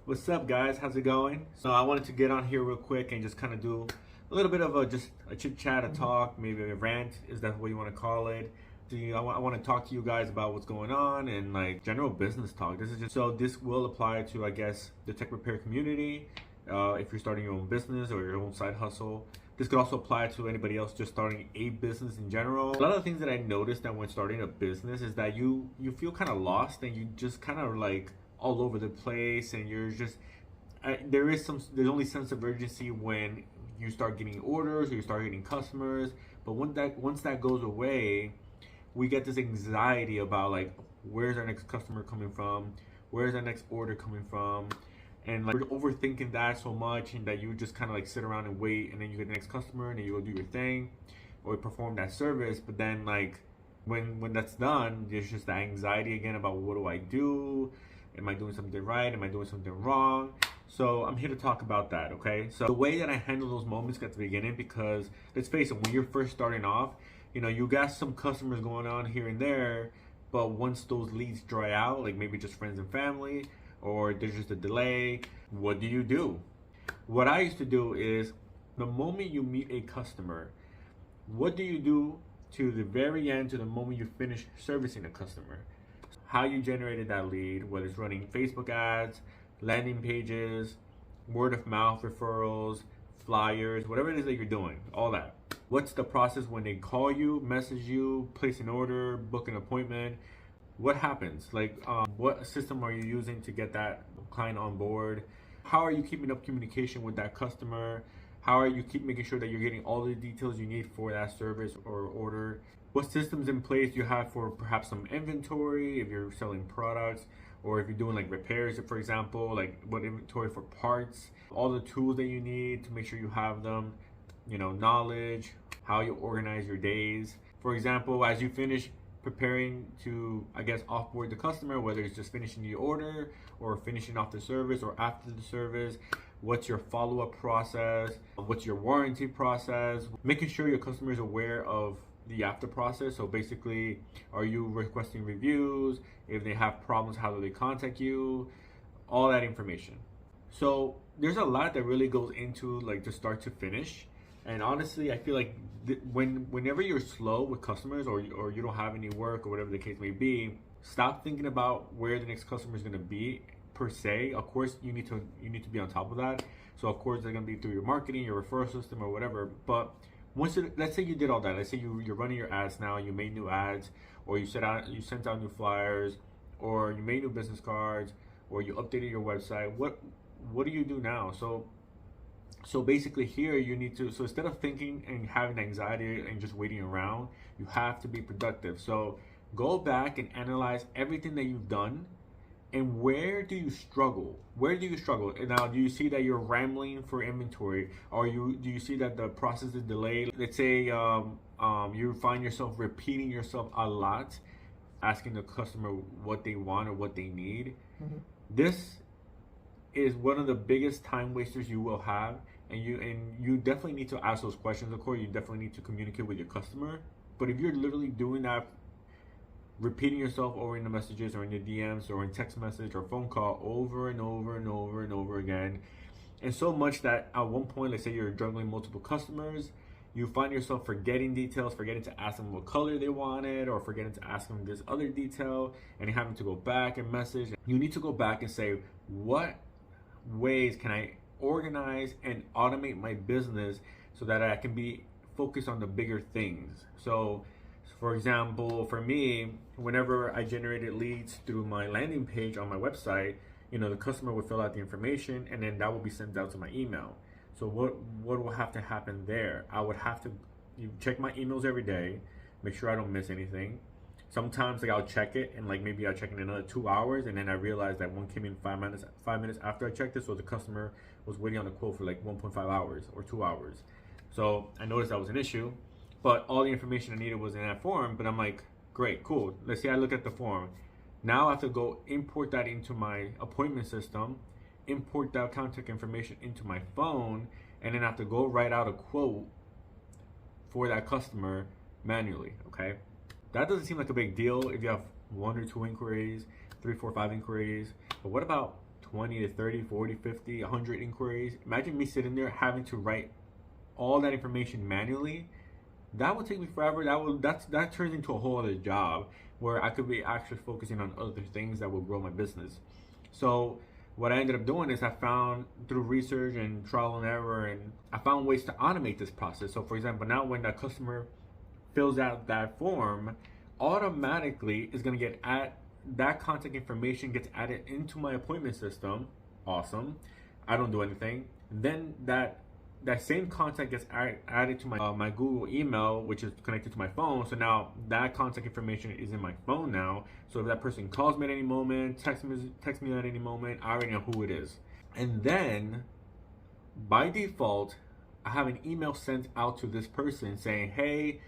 What's up, guys? How's it going? So I wanted to get on here real quick and just kind of do a little bit of just a chit chat, a talk, maybe a rant. Is that what you want to call it? I want to talk to you guys about what's going on and like general business talk. This will apply to, I guess, the tech repair community. If you're starting your own business or your own side hustle. This could also apply to anybody else just starting a business in general. A lot of the things that I noticed that when starting a business is that you feel kind of lost and you just kind of like all over the place, and you're just there's only sense of urgency when you start getting orders or you start getting customers. But once that goes away, we get this anxiety about like, where's our next customer coming from, where's our next order coming from, and like we're overthinking that so much, and that you just kind of like sit around and wait, and then you get the next customer and then you go do your thing or perform that service. But then like when that's done, there's just the anxiety again about, what do I do? Am I doing something right? Am I doing something wrong? So I'm here to talk about that, okay? So the way that I handle those moments at the beginning, because let's face it, when you're first starting off, you got some customers going on here and there, but once those leads dry out, like maybe just friends and family, or there's just a delay, what do you do? What I used to do is, the moment you meet a customer, what do you do to the very end, to the moment you finish servicing a customer? How you generated that lead, whether it's running Facebook ads, landing pages, word of mouth referrals, flyers, whatever it is that you're doing, all that. What's the process when they call you, message you, place an order, book an appointment? What happens? Like, what system are you using to get that client on board? How are you keeping up communication with that customer? How are you making sure that you're getting all the details you need for that service or order? What systems in place you have for perhaps some inventory if you're selling products, or if you're doing like repairs, for example, like what inventory for parts, all the tools that you need to make sure you have them, knowledge, how you organize your days. For example, as you finish preparing to, I guess, offboard the customer, whether it's just finishing the order or finishing off the service or after the service, what's your follow-up process, what's your warranty process, making sure your customer is aware of the after process. So basically, are you requesting reviews? If they have problems, how do they contact you? All that information. So there's a lot that really goes into like the start to finish. And honestly, I feel like whenever you're slow with customers, or you don't have any work or whatever the case may be, stop thinking about where the next customer is going to be per se. Of course, you need to be on top of that. So of course, they're going to be through your marketing, your referral system, or whatever. But let's say you did all that. Let's say you're running your ads now, you made new ads, or you sent out new flyers, or you made new business cards, or you updated your website. What do you do now? So basically here you need to, so instead of thinking and having anxiety and just waiting around, you have to be productive. So go back and analyze everything that you've done, and where do you struggle? And now, do you see that you're rambling for inventory? Or do you see that the process is delayed? Let's say you find yourself repeating yourself a lot, asking the customer what they want or what they need. Mm-hmm. This is one of the biggest time wasters you will have, and you definitely need to ask those questions. Of course, you definitely need to communicate with your customer. But if you're literally doing that, repeating yourself over in the messages or in your DMs or in text message or phone call over and over and over and over again, and so much that at one point, let's say you're juggling multiple customers, you find yourself forgetting details, forgetting to ask them what color they wanted, or forgetting to ask them this other detail, and you're having to go back and message. You need to go back and say, what ways can I organize and automate my business so that I can be focused on the bigger things? So for example, for me, whenever I generated leads through my landing page on my website, the customer would fill out the information, and then that would be sent out to my email. So what will have to happen there? I would have to check my emails every day, make sure I don't miss anything. Sometimes like I'll check it, and like maybe I'll check it in another 2 hours, and then I realized that one came in 5 minutes after I checked it, so the customer was waiting on the quote for like 1.5 hours or 2 hours. So I noticed that was an issue. But all the information I needed was in that form. But I'm like, great, cool. Let's say I look at the form. Now I have to go import that into my appointment system, import that contact information into my phone, and then I have to go write out a quote for that customer manually, okay? That doesn't seem like a big deal if you have 1 or 2 inquiries, 3, 4, 5 inquiries. But what about 20 to 30, 40, 50, 100 inquiries. Imagine me sitting there having to write all that information manually. That would take me forever. That turns into a whole other job where I could be actually focusing on other things that will grow my business. So what I ended up doing is I found through research and trial and error, and I found ways to automate this process. So for example, now when that customer fills out that form, automatically is going to get that contact information gets added into my appointment system. Awesome. I don't do anything. Then that same contact gets added to my Google email, which is connected to my phone. So now that contact information is in my phone now. So if that person calls me at any moment, text me at any moment, I already know who it is. And then by default, I have an email sent out to this person saying, hey,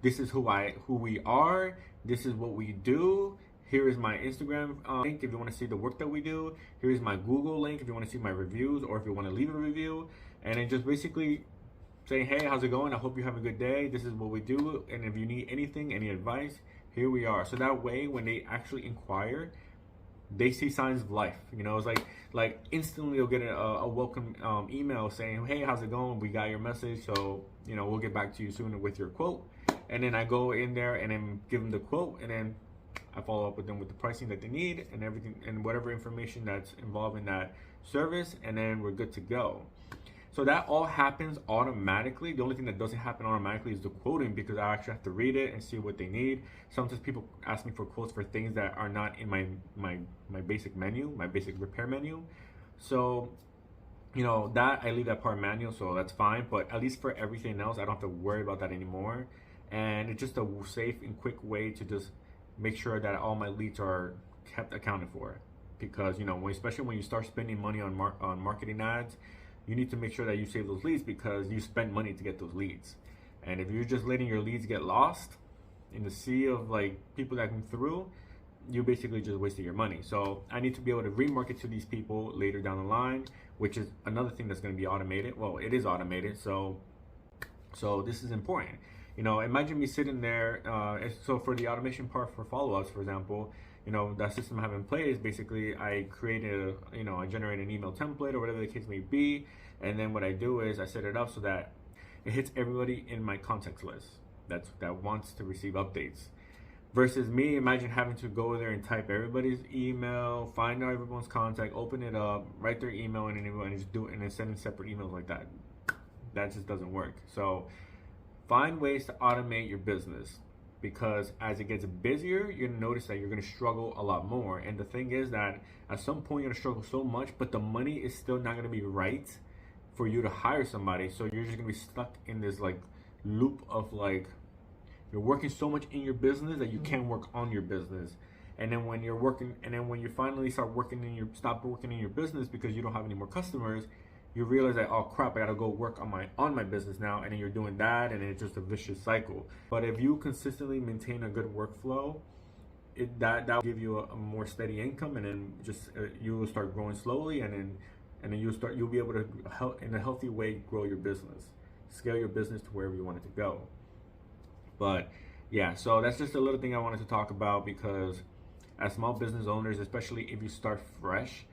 this is who we are. This is what we do. Here is my Instagram link if you want to see the work that we do. Here is my Google link if you want to see my reviews or if you want to leave a review. And then just basically saying, hey, how's it going? I hope you have a good day. This is what we do. And if you need anything, any advice, here we are. So that way, when they actually inquire, they see signs of life. You know, it's like instantly you'll get a welcome email saying, hey, how's it going? We got your message. So, you know, we'll get back to you soon with your quote. And then I go in there and then give them the quote, and then I follow up with them with the pricing that they need and everything and whatever information that's involved in that service, and then we're good to go. So that all happens automatically. The only thing that doesn't happen automatically is the quoting, because I actually have to read it and see what they need. Sometimes people ask me for quotes for things that are not in my basic menu, my basic repair menu. So, you know, that I leave that part manual, so that's fine. But at least for everything else, I don't have to worry about that anymore. And it's just a safe and quick way to just make sure that all my leads are kept accounted for. Because, you know, especially when you start spending money on marketing ads, you need to make sure that you save those leads, because you spend money to get those leads. And if you're just letting your leads get lost in the sea of like people that come through, you basically just wasted your money. So I need to be able to remarket to these people later down the line, which is another thing that's going to be automated. Well, it is automated, so this is important. You know, imagine me sitting there. So for the automation part for follow-ups, for example, you know, that system I have in place, basically I create I generate an email template or whatever the case may be. And then what I do is I set it up so that it hits everybody in my contacts list that wants to receive updates. Versus me, imagine having to go there and type everybody's email, find out everyone's contact, open it up, write their email and just do it, and then send in separate emails like that. That just doesn't work. So find ways to automate your business, because as it gets busier, you're gonna notice that you're gonna struggle a lot more. And the thing is that at some point you're gonna struggle so much, but the money is still not gonna be right for you to hire somebody. So you're just gonna be stuck in this like loop of like, you're working so much in your business that you can't work on your business. And then when when you finally stop working in your business because you don't have any more customers, you realize that, oh crap, I gotta go work on my business now, and then you're doing that, and it's just a vicious cycle. But if you consistently maintain a good workflow, that will give you a more steady income, and then just you will start growing slowly, and then you'll be able to in a healthy way grow your business, scale your business to wherever you want it to go. But yeah, so that's just a little thing I wanted to talk about, because as small business owners, especially if you start fresh,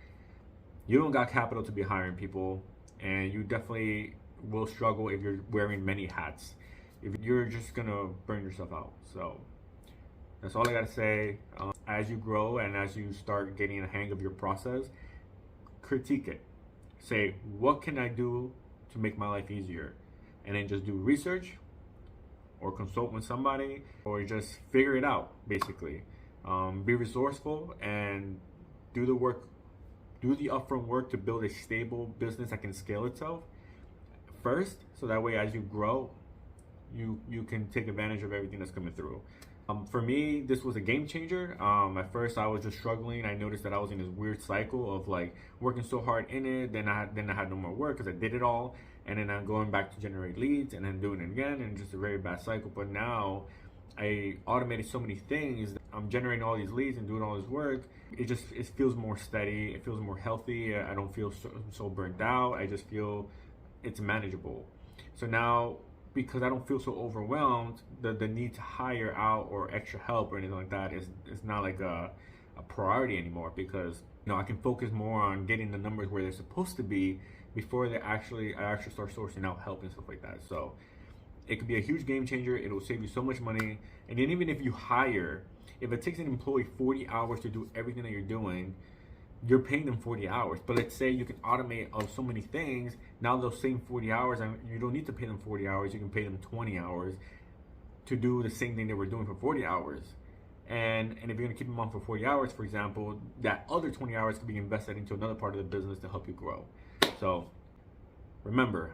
you don't got capital to be hiring people, and you definitely will struggle if you're wearing many hats. If you're just gonna burn yourself out. So that's all I gotta say. As you grow and as you start getting a hang of your process, critique it. Say, what can I do to make my life easier? And then just do research or consult with somebody, or just figure it out, basically. Be resourceful and do the work. Do the upfront work to build a stable business that can scale itself first, so that way as you grow, you can take advantage of everything that's coming through. For me, this was a game changer. At first, I was just struggling. I noticed that I was in this weird cycle of like working so hard in it, then I had no more work because I did it all, and then I'm going back to generate leads and then doing it again, and just a very bad cycle. But now I automated so many things. I'm generating all these leads and doing all this work. It feels more steady. It feels more healthy. I don't feel so burnt out. I just feel it's manageable. So now, because I don't feel so overwhelmed, the need to hire out or extra help or anything like that is not like a priority anymore, because I can focus more on getting the numbers where they're supposed to be before I actually start sourcing out help and stuff like that. So it could be a huge game changer. It will save you so much money. And then even if you hire, if it takes an employee 40 hours to do everything that you're doing, you're paying them 40 hours. But let's say you can automate so many things. Now those same 40 hours, and you don't need to pay them 40 hours. You can pay them 20 hours to do the same thing they were doing for 40 hours. And if you're gonna keep them on for 40 hours, for example, that other 20 hours could be invested into another part of the business to help you grow. So remember,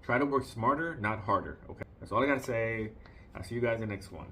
try to work smarter, not harder. Okay, that's all I gotta say. I'll see you guys in the next one.